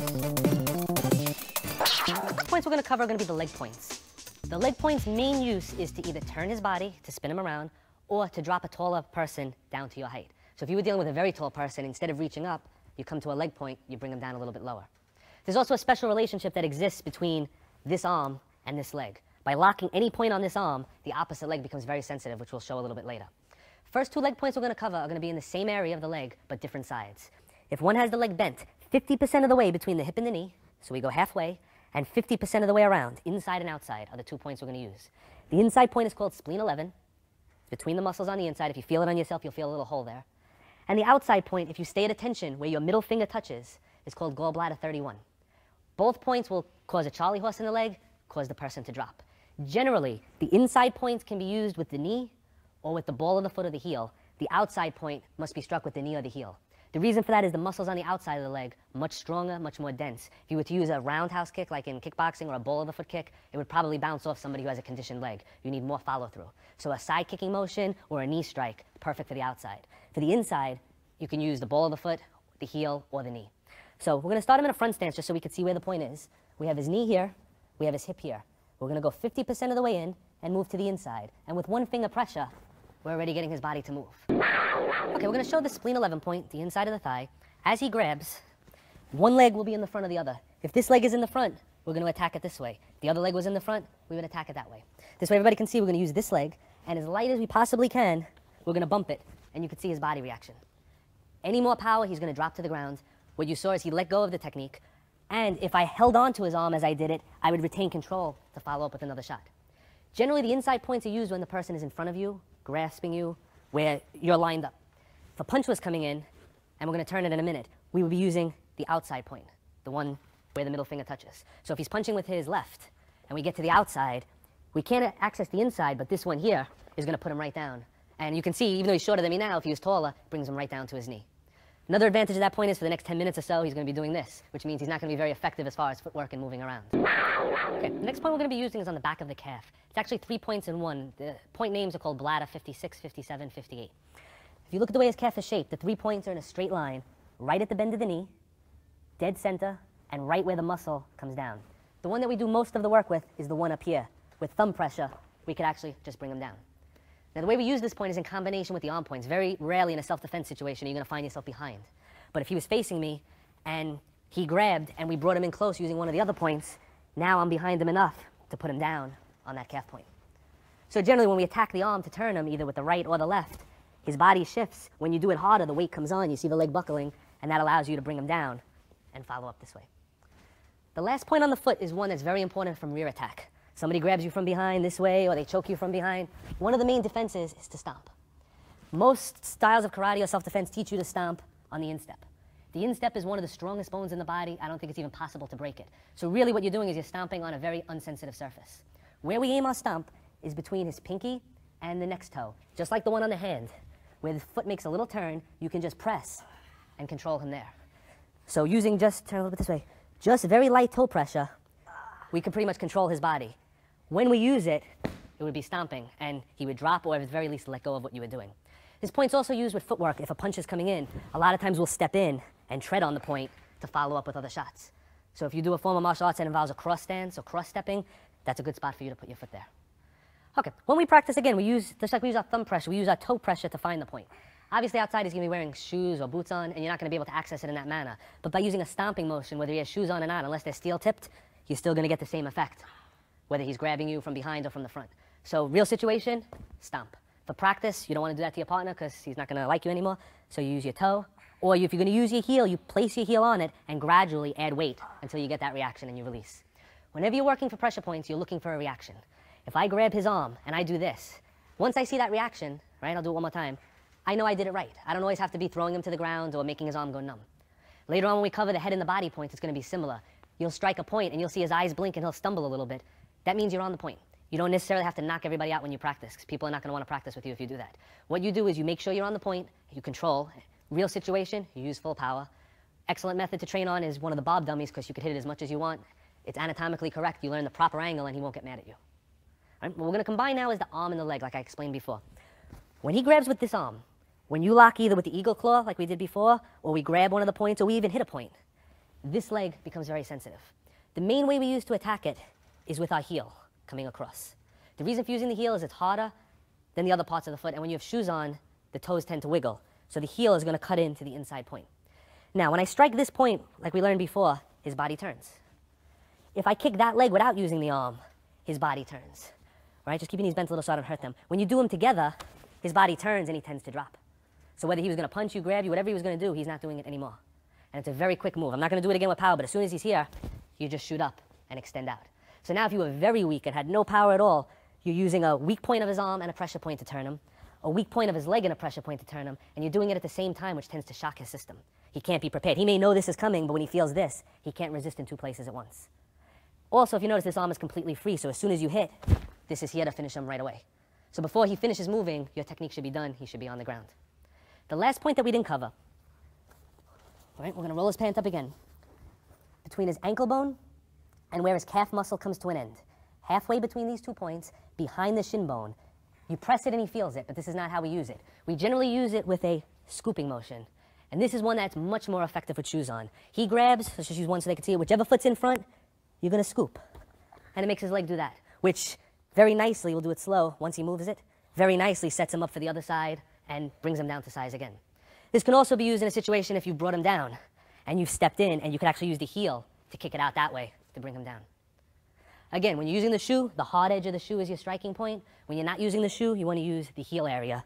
The points we're going to cover are going to be the leg points. The leg point's main use is to either turn his body, to spin him around, or to drop a taller person down to your height. So if you were dealing with a very tall person, instead of reaching up, you come to a leg point, you bring him down a little bit lower. There's also a special relationship that exists between this arm and this leg. By locking any point on this arm, the opposite leg becomes very sensitive, which we'll show a little bit later. First two leg points we're going to cover are going to be in the same area of the leg, but different sides. If one has the leg bent 50% of the way between the hip and the knee, so we go halfway, and 50% of the way around, inside and outside, are the 2 points we're going to use. The inside point is called spleen 11. It's between the muscles on the inside. If you feel it on yourself, you'll feel a little hole there. And the outside point, if you stay at attention where your middle finger touches, is called gallbladder 31. Both points will cause a charley horse in the leg, cause the person to drop. Generally, the inside points can be used with the knee or with the ball of the foot or the heel. The outside point must be struck with the knee or the heel. The reason for that is the muscles on the outside of the leg are much stronger, much more dense. If you were to use a roundhouse kick like in kickboxing or a ball of the foot kick, it would probably bounce off somebody who has a conditioned leg. You need more follow through. So a side kicking motion or a knee strike, perfect for the outside. For the inside, you can use the ball of the foot, the heel, or the knee. So we're going to start him in a front stance just so we can see where the point is. We have his knee here, we have his hip here. We're going to go 50% of the way in and move to the inside. And with one finger pressure, we're already getting his body to move. Okay, we're going to show the spleen 11 point, the inside of the thigh. As he grabs, one leg will be in the front of the other. If this leg is in the front, we're going to attack it this way. If the other leg was in the front, we would attack it that way. This way everybody can see we're going to use this leg, and as light as we possibly can, we're going to bump it, and you can see his body reaction. Any more power, he's going to drop to the ground. What you saw is he let go of the technique, and if I held on to his arm as I did it, I would retain control to follow up with another shot. Generally, the inside points are used when the person is in front of you, grasping you, where you're lined up. If a punch was coming in, and we're going to turn it in a minute, we would be using the outside point, the one where the middle finger touches. So if he's punching with his left, and we get to the outside, we can't access the inside, but this one here is going to put him right down. And you can see, even though he's shorter than me now, if he was taller, brings him right down to his knee. Another advantage of that point is for the next 10 minutes or so, he's going to be doing this, which means he's not going to be very effective as far as footwork and moving around. Okay, the next point we're going to be using is on the back of the calf. It's actually 3 points in one. The point names are called bladder 56, 57, 58. If you look at the way his calf is shaped, the 3 points are in a straight line, right at the bend of the knee, dead center, and right where the muscle comes down. The one that we do most of the work with is the one up here. With thumb pressure, we could actually just bring him down. Now, the way we use this point is in combination with the arm points. Very rarely in a self-defense situation are you going to find yourself behind. But if he was facing me and he grabbed and we brought him in close using one of the other points, now I'm behind him enough to put him down on that calf point. So generally when we attack the arm to turn him, either with the right or the left, his body shifts. When you do it harder, the weight comes on, you see the leg buckling, and that allows you to bring him down and follow up this way. The last point on the foot is one that's very important from rear attack. Somebody grabs you from behind this way, or they choke you from behind. One of the main defenses is to stomp. Most styles of karate or self-defense teach you to stomp on the instep. The instep is one of the strongest bones in the body. I don't think it's even possible to break it. So really what you're doing is you're stomping on a very unsensitive surface. Where we aim our stomp is between his pinky and the next toe, just like the one on the hand. Where the foot makes a little turn, you can just press and control him there. So using just, turn a little bit this way, just very light toe pressure, we can pretty much control his body. When we use it, it would be stomping, and he would drop or at the very least let go of what you were doing. This point's also used with footwork. If a punch is coming in, a lot of times we'll step in and tread on the point to follow up with other shots. So if you do a form of martial arts that involves a cross stance or cross stepping, that's a good spot for you to put your foot there. Okay, when we practice again, we use, just like we use our thumb pressure, we use our toe pressure to find the point. Obviously outside he's going to be wearing shoes or boots on, and you're not going to be able to access it in that manner. But by using a stomping motion, whether he has shoes on or not, unless they're steel tipped, you're still going to get the same effect, whether he's grabbing you from behind or from the front. So real situation, stomp. For practice, you don't want to do that to your partner because he's not going to like you anymore, so you use your toe. Or if you're going to use your heel, you place your heel on it and gradually add weight until you get that reaction and you release. Whenever you're working for pressure points, you're looking for a reaction. If I grab his arm and I do this, once I see that reaction, right, I'll do it one more time, I know I did it right. I don't always have to be throwing him to the ground or making his arm go numb. Later on when we cover the head and the body points, it's going to be similar. You'll strike a point and you'll see his eyes blink and he'll stumble a little bit. That means you're on the point. You don't necessarily have to knock everybody out when you practice, because people are not going to want to practice with you if you do that. What you do is you make sure you're on the point, you control. Real situation, you use full power. Excellent method to train on is one of the bob dummies, because you can hit it as much as you want. It's anatomically correct. You learn the proper angle and he won't get mad at you. All right? What we're going to combine now is the arm and the leg, like I explained before. When he grabs with this arm, when you lock either with the eagle claw, like we did before, or we grab one of the points, or we even hit a point, this leg becomes very sensitive. The main way we use to attack it is with our heel coming across. The reason for using the heel is it's harder than the other parts of the foot, and when you have shoes on, the toes tend to wiggle. So the heel is going to cut into the inside point. Now, when I strike this point, like we learned before, his body turns. If I kick that leg without using the arm, his body turns. All right, just keeping these bent a little so I don't hurt them. When you do them together, his body turns and he tends to drop. So whether he was going to punch you, grab you, whatever he was going to do, he's not doing it anymore. And it's a very quick move. I'm not going to do it again with power, but as soon as he's here, you just shoot up and extend out. So now if you were very weak and had no power at all, you're using a weak point of his arm and a pressure point to turn him, a weak point of his leg and a pressure point to turn him, and you're doing it at the same time, which tends to shock his system. He can't be prepared. He may know this is coming, but when he feels this, he can't resist in two places at once. Also, if you notice, this arm is completely free, so as soon as you hit, this is here to finish him right away. So before he finishes moving, your technique should be done. He should be on the ground. The last point that we didn't cover, all right, we're going to roll his pant up again. Between his ankle bone and where his calf muscle comes to an end, halfway between these 2 points, behind the shin bone, you press it and he feels it, but this is not how we use it. We generally use it with a scooping motion. And this is one that's much more effective with shoes on. He grabs, let's just use one so they can see it, whichever foot's in front, you're going to scoop. And it makes his leg do that, which very nicely, we'll do it slow once he moves it, very nicely sets him up for the other side and brings him down to size again. This can also be used in a situation if you brought him down and you've stepped in and you could actually use the heel to kick it out that way to bring him down. Again, when you're using the shoe, the hard edge of the shoe is your striking point. When you're not using the shoe, you want to use the heel area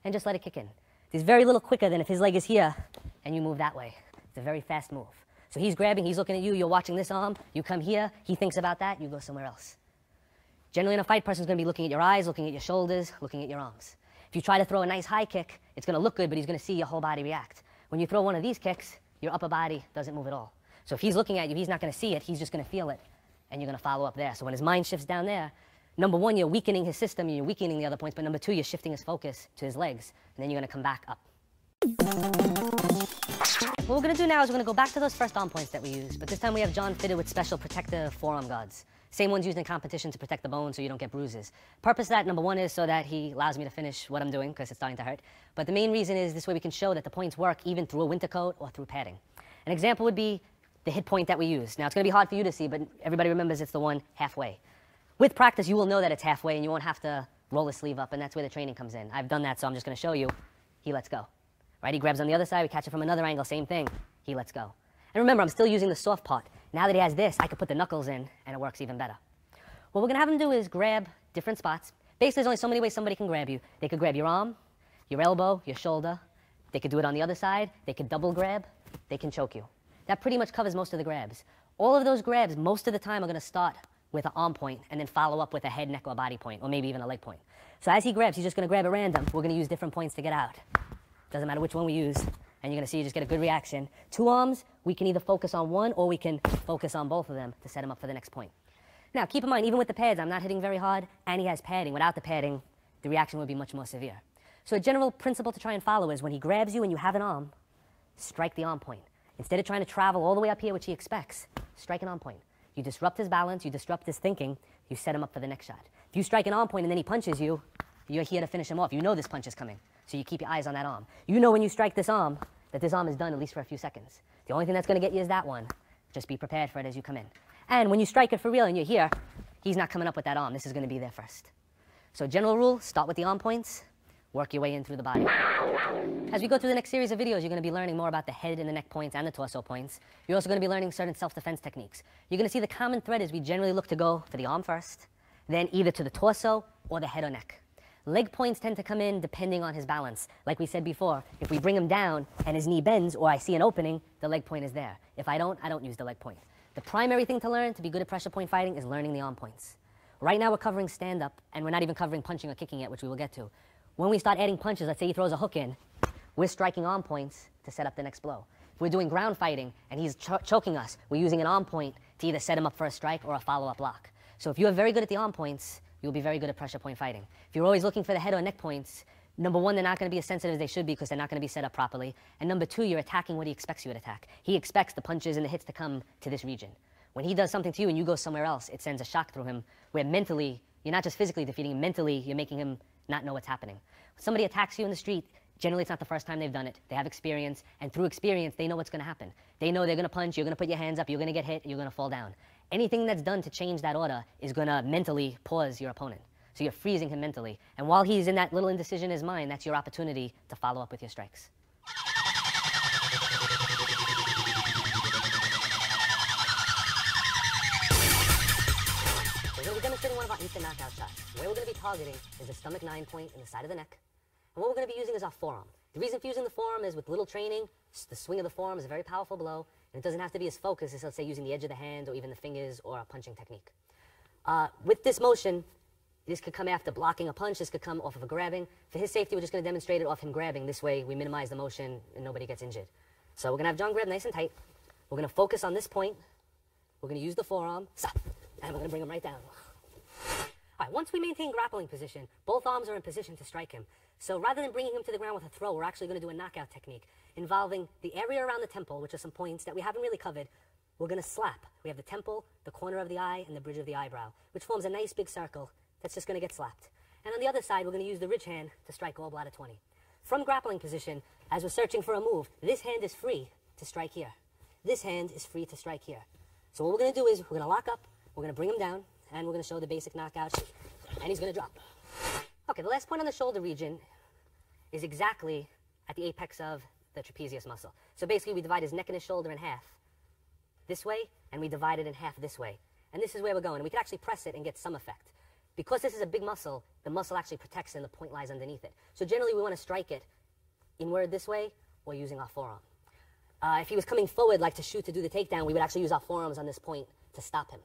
and just let it kick in. It's very little quicker than if his leg is here and you move that way. It's a very fast move. So he's grabbing, he's looking at you, you're watching this arm, you come here, he thinks about that, you go somewhere else. Generally in a fight, person's going to be looking at your eyes, looking at your shoulders, looking at your arms. If you try to throw a nice high kick, it's going to look good, but he's going to see your whole body react. When you throw one of these kicks, your upper body doesn't move at all. So if he's looking at you, he's not going to see it, he's just going to feel it, and you're going to follow up there. So when his mind shifts down there, number one, you're weakening his system, and you're weakening the other points, but number two, you're shifting his focus to his legs, and then you're going to come back up. What we're going to do now is we're going to go back to those first arm points that we used, but this time we have John fitted with special protective forearm guards. Same ones used in competition to protect the bone so you don't get bruises. Purpose of that, number one, is so that he allows me to finish what I'm doing because it's starting to hurt. But the main reason is this way we can show that the points work even through a winter coat or through padding. An example would be the hit point that we use. Now, it's going to be hard for you to see, but everybody remembers it's the one halfway. With practice, you will know that it's halfway, and you won't have to roll the sleeve up, and that's where the training comes in. I've done that, so I'm just going to show you. He lets go. Right? He grabs on the other side. We catch it from another angle. Same thing. He lets go. And remember, I'm still using the soft part. Now that he has this, I can put the knuckles in, and it works even better. What we're going to have him do is grab different spots. Basically, there's only so many ways somebody can grab you. They could grab your arm, your elbow, your shoulder. They could do it on the other side. They could double grab. They can choke you. That pretty much covers most of the grabs. All of those grabs, most of the time, are going to start with an arm point and then follow up with a head, neck, or body point, or maybe even a leg point. So as he grabs, he's just going to grab at random. We're going to use different points to get out. Doesn't matter which one we use. And you're going to see you just get a good reaction. Two arms, we can either focus on one or we can focus on both of them to set him up for the next point. Now, keep in mind, even with the pads, I'm not hitting very hard, and he has padding. Without the padding, the reaction would be much more severe. So a general principle to try and follow is when he grabs you and you have an arm, strike the arm point. Instead of trying to travel all the way up here, which he expects, strike an arm point. You disrupt his balance, you disrupt his thinking, you set him up for the next shot. If you strike an arm point and then he punches you, you're here to finish him off. You know this punch is coming, so you keep your eyes on that arm. You know when you strike this arm, that this arm is done at least for a few seconds. The only thing that's going to get you is that one. Just be prepared for it as you come in. And when you strike it for real and you're here, he's not coming up with that arm. This is going to be there first. So general rule, start with the arm points, work your way in through the body. As we go through the next series of videos, you're going to be learning more about the head and the neck points and the torso points. You're also going to be learning certain self-defense techniques. You're going to see the common thread is we generally look to go for the arm first, then either to the torso or the head or neck. Leg points tend to come in depending on his balance. Like we said before, if we bring him down and his knee bends or I see an opening, the leg point is there. If I don't use the leg point. The primary thing to learn to be good at pressure point fighting is learning the arm points. Right now we're covering stand-up, and we're not even covering punching or kicking yet, which we will get to. When we start adding punches, let's say he throws a hook in, we're striking arm points to set up the next blow. If we're doing ground fighting and he's choking us, we're using an arm point to either set him up for a strike or a follow-up block. So if you're very good at the arm points, you'll be very good at pressure point fighting. If you're always looking for the head or neck points, number one, they're not going to be as sensitive as they should be because they're not going to be set up properly. And number two, you're attacking what he expects you to attack. He expects the punches and the hits to come to this region. When he does something to you and you go somewhere else, it sends a shock through him where mentally, you're not just physically defeating him, mentally, you're making him not know what's happening. When somebody attacks you in the street, Generally, it's not the first time they've done it. They have experience, and through experience, they know what's going to happen. They know they're going to punch, you're going to put your hands up, you're going to get hit, you're going to fall down. Anything that's done to change that order is going to mentally pause your opponent. So you're freezing him mentally. And while he's in that little indecision in his mind, that's your opportunity to follow up with your strikes. We're going to be demonstrating one of our instant knockout shots. Where we're going to be targeting is the stomach 9 point in the side of the neck. And what we're going to be using is our forearm. The reason for using the forearm is with little training, the swing of the forearm is a very powerful blow, and it doesn't have to be as focused as, let's say, using the edge of the hand or even the fingers or a punching technique. With this motion, this could come after blocking a punch, this could come off of a grabbing. For his safety, we're just going to demonstrate it off him grabbing. This way, we minimize the motion and nobody gets injured. So we're going to have John grab nice and tight. We're going to focus on this point. We're going to use the forearm, stop, and we're going to bring him right down. All right, once we maintain grappling position, both arms are in position to strike him. So rather than bringing him to the ground with a throw, we're actually going to do a knockout technique involving the area around the temple, which are some points that we haven't really covered. We're going to slap. We have the temple, the corner of the eye, and the bridge of the eyebrow, which forms a nice big circle that's just going to get slapped. And on the other side, we're going to use the ridge hand to strike all bladder 20. From grappling position, as we're searching for a move, this hand is free to strike here. This hand is free to strike here. So what we're going to do is we're going to lock up, we're going to bring him down, and we're going to show the basic knockout, and he's going to drop. Okay, the last point on the shoulder region is exactly at the apex of the trapezius muscle. So basically, we divide his neck and his shoulder in half this way, and we divide it in half this way. And this is where we're going. And we can actually press it and get some effect. Because this is a big muscle, the muscle actually protects and the point lies underneath it. So generally, we want to strike it inward this way or using our forearm. If he was coming forward, like to shoot to do the takedown, we would actually use our forearms on this point to stop him.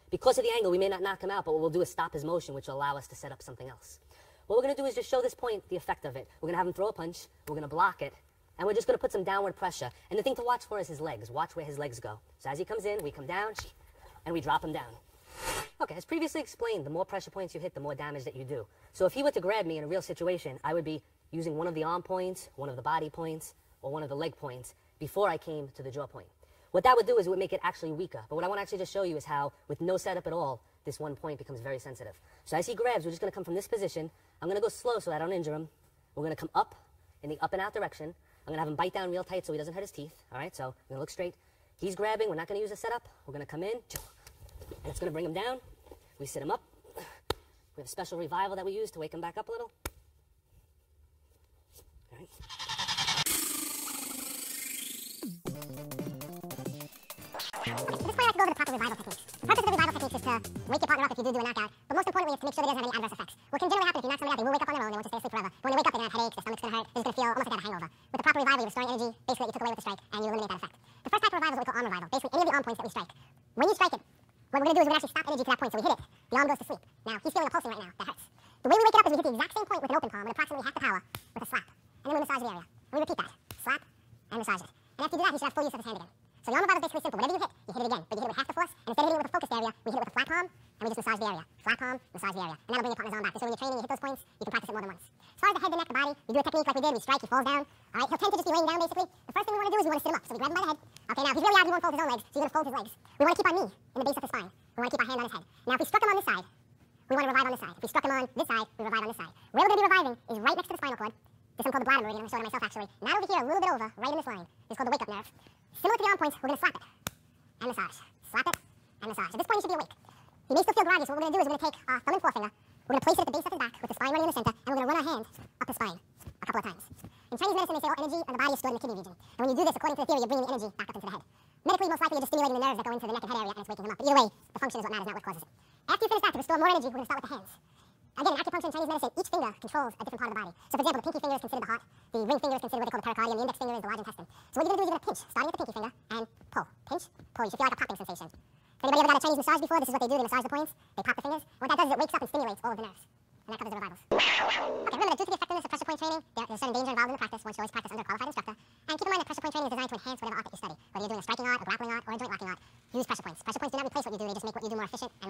Because of the angle, we may not knock him out, but what we'll do is stop his motion, which will allow us to set up something else. What we're going to do is just show this point the effect of it. We're going to have him throw a punch, we're going to block it, and we're just going to put some downward pressure. And the thing to watch for is his legs. Watch where his legs go. So as he comes in, we come down, and we drop him down. Okay, as previously explained, the more pressure points you hit, the more damage that you do. So if he were to grab me in a real situation, I would be using one of the arm points, one of the body points, or one of the leg points before I came to the jaw point. What that would do is it would make it actually weaker. But what I want to actually just show you is how, with no setup at all, this one point becomes very sensitive. So as he grabs, we're just going to come from this position. I'm going to go slow so I don't injure him. We're going to come up in the up and out direction. I'm going to have him bite down real tight so he doesn't hurt his teeth. All right, so I'm going to look straight. He's grabbing. We're not going to use a setup. We're going to come in, and it's going to bring him down. We sit him up. We have a special revival that we use to wake him back up a little. All right. At this point, I like to go over the proper revival techniques. The purpose of the revival techniques is to wake your partner up if you do a knockout, but most importantly, it's to make sure that he doesn't have any adverse effects. What can generally happen if you knock somebody out, they will wake up on their own, they want to stay asleep forever. But when they wake up, they're going to have headaches, their stomach's going to hurt, they're just going to feel almost like they have a hangover. With the proper revival, you're restoring energy, basically, that you took away with the strike, and you eliminate that effect. The first type of revival is what we call arm revival, basically any of the arm points that we strike. When you strike it, what we're going to do is we're going to actually stop energy to that point, so we hit it, the arm goes to sleep. Now, he's feeling a pulsing right now, that hurts. The way we wake it up is we hit the exact same point with an open palm, with approximately half the power, with a slap. And then we massage the area. And we repeat that. Slap, and massage it. And after you do that, he should have full use of his hand again. So the arm revival is basically simple. Whatever you hit it again. But you hit it with half the force, and instead of hitting it with a focused area, we hit it with a flat palm, and we just massage the area. Flat palm, massage the area. And that'll bring your partner's arm back. This way when you're training, you hit those points, you can practice it more than once. As far as the head, the neck, the body, we do a technique like we did, we strike, he falls down. All right, he'll tend to just be laying down, basically. The first thing we want to do is we want to sit him up. So we grab him by the head. Okay, now, if he's really out, he won't fold his own legs, so you're going to fold his legs. We want to keep our knee in the base of his spine. We want to keep our hand on his head. Now, if we struck him on this side, we want to revive on this side. If we struck him on this side, we revive on this side. Where we're going to be reviving is right next to the spinal cord. This one called the bladder meridian. I'm going to show it myself, actually. Not over here, a little bit over, right in this line. This is called the wake-up nerve. Similar to the arm points, we're going to slap it and massage. Slap it and massage. At this point, he should be awake. He may still feel groggy, so what we're going to do is we're going to take our thumb and forefinger. We're going to place it at the base of his back with the spine running in the center, and we're going to run our hand up his spine a couple of times. In Chinese medicine, they say all energy in the body is stored in the kidney region. And when you do this, according to the theory, you're bringing the energy back up into the head. Medically, most likely, you're just stimulating the nerves that go into the neck and head area, and it's waking him up. But either way, the function is what matters, not what causes it. After you finish that, to restore more energy, we're going to start with the hands. Again, in acupuncture and Chinese medicine, each finger controls a different part of the body. So, for example, the pinky finger is considered the heart, the ring finger is considered what they call the pericardium, the index finger is the large intestine. So what you're going to do is you're going to pinch, starting at the pinky finger, and pull. Pinch, pull. You should feel like a popping sensation. If anybody ever got a Chinese massage before, this is what they do. They massage the points, they pop the fingers. And what that does is it wakes up and stimulates all of the nerves. And that covers the revivals. Okay, remember that due to the effectiveness of pressure point training, there's a certain danger involved in the practice. One should always practice under a qualified instructor. And keep in mind that pressure point training is designed to enhance whatever art that you study. Whether you're doing a striking art, a grappling art, or a joint locking art, use pressure points. Pressure points do not replace what you do, they just make what you do more efficient and